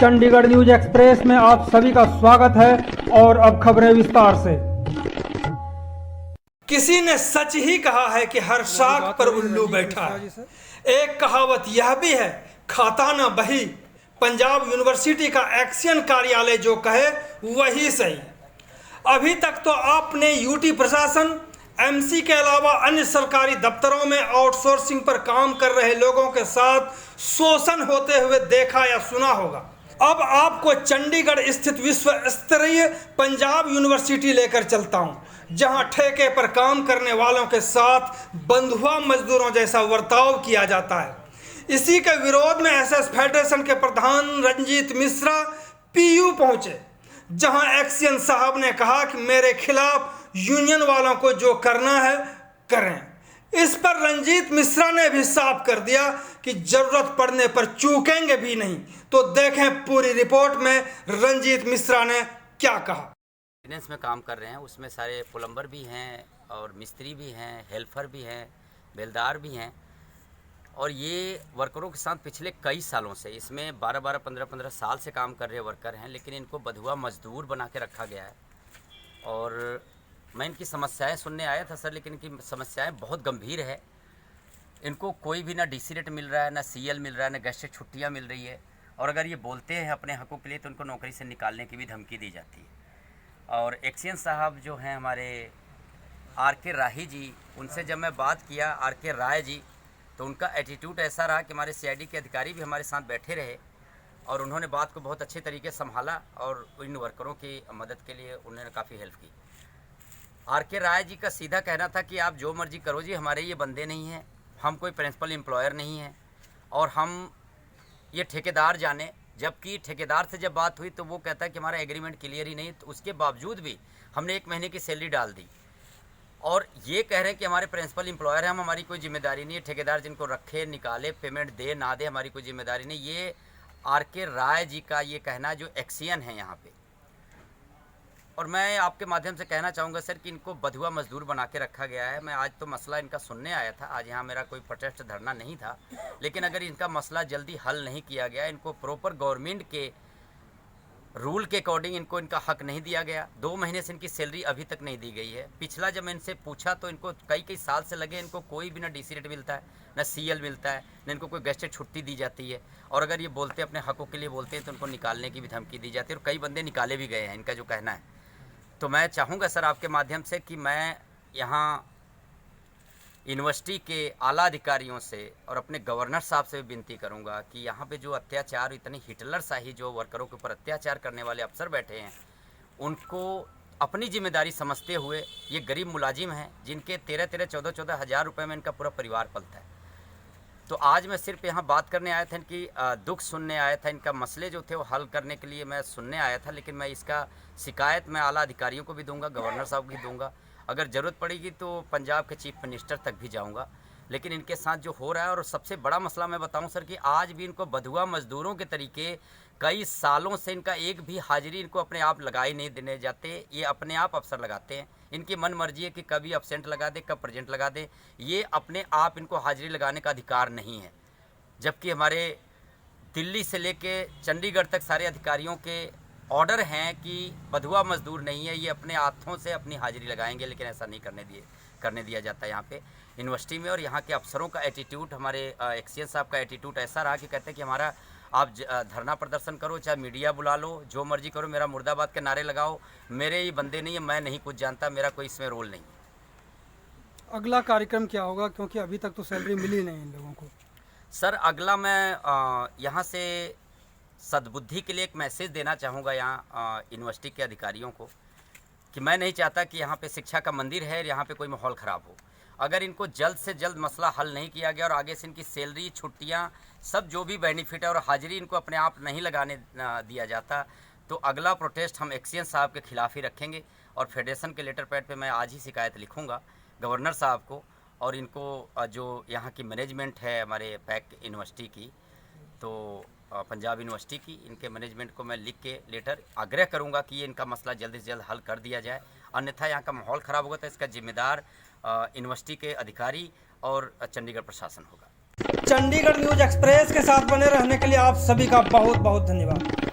Chandigarh news express में आप सभी का स्वागत है और अब खबरें विस्तार से। किसी ने सच ही कहा है कि हर शाख पर उल्लू बैठा है। एक कहावत यह भी है, खाता ना बही। पंजाब यूनिवर्सिटी का एक्शन कार्यालय जो कहे वही सही। अभी तक तो आपने यूटी प्रशासन, एमसी के अलावा अन्य सरकारी दफ्तरों में आउटसोर्सिंग पर काम कर रहे लोगों के साथ शोषण होते हुए देखा या सुना होगा। अब आपको चंडीगढ़ स्थित विश्व स्तरीय पंजाब यूनिवर्सिटी लेकर चलता हूं, जहां ठेके पर काम करने वालों के साथ बंधुआ मजदूरों जैसा बर्ताव किया जाता है। इसी के विरोध में एसएस फेडरेशन के प्रधान रंजीत मिश्रा पीयू पहुंचे, जहां एक्सियन साहब ने कहा कि मेरे खिलाफ यूनियन वालों को जो करना है करें। इस पर रंजीत मिश्रा ने भी साफ कर दिया कि जरूरत पड़ने पर चूकेंगे भी नहीं। तो देखें पूरी रिपोर्ट में रंजीत मिश्रा ने क्या कहा। मेंटेनेंस में काम कर रहे हैं, उसमें सारे प्लम्बर भी हैं और मिस्त्री भी हैं, हेल्पर भी हैं, बेलदार भी हैं। और ये वर्करों के साथ पिछले कई सालों से इसमें 12-12, 15-15 साल से काम कर रहे वर्कर हैं, लेकिन इनको बधुआ मजदूर बना के रखा गया है। और मैं इनकी समस्याएं सुनने आया था सर, लेकिन इनकी समस्याएं बहुत गंभीर है। इनको कोई भी ना डीसी रेट मिल रहा है, ना सीएल मिल रहा है, ना गेस्टेड छुट्टियां मिल रही है। और अगर ये बोलते हैं अपने हकों के लिए तो उनको नौकरी से निकालने की भी धमकी दी जाती है। और एक्सियन साहब जो हैं हमारे आर.के. राही जी, उनसे जब मैं बात किया, आर.के. राय जी, तो उनका एटीट्यूड ऐसा रहा कि हमारे सीआईडी के अधिकारी भी हमारे साथ बैठे रहे और उन्होंने बात को बहुत अच्छे तरीके से संभाला और इन वर्करों की मदद के लिए उन्होंने काफ़ी हेल्प की। आर.के. राय जी का सीधा कहना था कि आप जो मर्जी करो जी, हमारे ये बंदे नहीं हैं, हम कोई प्रिंसिपल एम्प्लॉयर नहीं हैं और हम ये ठेकेदार जाने। जबकि ठेकेदार से जब बात हुई तो वो कहता है कि हमारा एग्रीमेंट क्लियर ही नहीं, तो उसके बावजूद भी हमने 1 महीने की सैलरी डाल दी। और ये कह रहे हैं कि हमारे प्रिंसिपल एम्प्लॉयर हैं, हम, हमारी कोई जिम्मेदारी नहीं है। ठेकेदार जिनको रखे, निकाले, पेमेंट दे ना दे, हमारी कोई जिम्मेदारी नहीं। ये आर.के. राय जी का ये कहना जो एक्सियन है यहाँ पे। और मैं आपके माध्यम से कहना चाहूँगा सर कि इनको बधुआ मजदूर बना के रखा गया है। मैं आज तो मसला इनका सुनने आया था, आज यहाँ मेरा कोई प्रोटेस्ट धरना नहीं था, लेकिन अगर इनका मसला जल्दी हल नहीं किया गया, इनको प्रॉपर गवर्नमेंट के रूल के अकॉर्डिंग इनको इनका हक नहीं दिया गया। 2 महीने से इनकी सैलरी अभी तक नहीं दी गई है। पिछला जब मैं इनसे पूछा तो इनको कई साल से लगे, इनको कोई भी ना डीसी रेट मिलता है, ना सीएल मिलता है, ना इनको कोई गेस्टेड छुट्टी दी जाती है। और अगर ये बोलते अपने हकों के लिए बोलते हैं तो उनको निकालने की भी धमकी दी जाती है और कई बंदे निकाले भी गए हैं, इनका जो कहना है। तो मैं चाहूँगा सर आपके माध्यम से कि मैं यहाँ यूनिवर्सिटी के आला अधिकारियों से और अपने गवर्नर साहब से भी विनती करूँगा कि यहाँ पे जो अत्याचार, इतनी हिटलरशाही जो वर्करों के ऊपर अत्याचार करने वाले अफसर बैठे हैं, उनको अपनी जिम्मेदारी समझते हुए, ये गरीब मुलाजिम हैं जिनके 13-13, 14-14 हज़ार रुपये में इनका पूरा परिवार पलता है। तो आज मैं सिर्फ यहाँ बात करने आया था, इनकी दुख सुनने आया था, इनका मसले जो थे वो हल करने के लिए मैं सुनने आया था। लेकिन मैं इसका शिकायत मैं आला अधिकारियों को भी दूंगा, गवर्नर साहब को भी दूंगा, अगर ज़रूरत पड़ेगी तो पंजाब के चीफ मिनिस्टर तक भी जाऊंगा। लेकिन इनके साथ जो हो रहा है, और सबसे बड़ा मसला मैं बताऊं सर कि आज भी इनको बधुआ मजदूरों के तरीके कई सालों से इनका एक भी हाजिरी इनको अपने आप लगाई नहीं देने जाते। ये अपने आप अफसर लगाते हैं, इनकी मन मर्जी है कि कभी अब्सेंट लगा दे, कब प्रेजेंट लगा दे। ये अपने आप इनको हाजिरी लगाने का अधिकार नहीं है। जबकि हमारे दिल्ली से लेके चंडीगढ़ तक सारे अधिकारियों के ऑर्डर हैं कि बधुआ मजदूर नहीं है, ये अपने हाथों से अपनी हाजिरी लगाएंगे। लेकिन ऐसा नहीं करने दिया जाता यहाँ पे यूनिवर्सिटी में। और यहाँ के अफसरों का एटीट्यूड, हमारे एक्सियन साहब का एटीट्यूड ऐसा रहा कि कहते हैं कि हमारा आप धरना प्रदर्शन करो, चाहे मीडिया बुला लो, जो मर्जी करो, मेरा मुर्दाबाद के नारे लगाओ, मेरे ये बंदे नहीं है, मैं नहीं कुछ जानता, मेरा कोई इसमें रोल नहीं है। अगला कार्यक्रम क्या होगा, क्योंकि अभी तक तो सैलरी मिली नहीं इन लोगों को? सर अगला मैं यहाँ से सद्बुद्धि के लिए एक मैसेज देना चाहूँगा यहाँ यूनिवर्सिटी के अधिकारियों को कि मैं नहीं चाहता कि यहाँ पे शिक्षा का मंदिर है, यहाँ पे कोई माहौल ख़राब हो। अगर इनको जल्द से जल्द मसला हल नहीं किया गया और आगे से इनकी सैलरी, छुट्टियाँ, सब जो भी बेनिफिट है और हाजिरी इनको अपने आप नहीं लगाने दिया जाता, तो अगला प्रोटेस्ट हम एक्सियन साहब के खिलाफ ही रखेंगे। और फेडरेशन के लेटर पैड पे मैं आज ही शिकायत लिखूँगा गवर्नर साहब को, और इनको जो यहाँ की मैनेजमेंट है हमारे पैक यूनिवर्सिटी की, तो पंजाब यूनिवर्सिटी की, इनके मैनेजमेंट को मैं लिख के लेटर आग्रह करूंगा कि ये इनका मसला जल्द से जल्द हल कर दिया जाए। अन्यथा यहाँ का माहौल ख़राब होगा तो इसका जिम्मेदार यूनिवर्सिटी के अधिकारी और चंडीगढ़ प्रशासन होगा। चंडीगढ़ न्यूज एक्सप्रेस के साथ बने रहने के लिए आप सभी का बहुत बहुत धन्यवाद।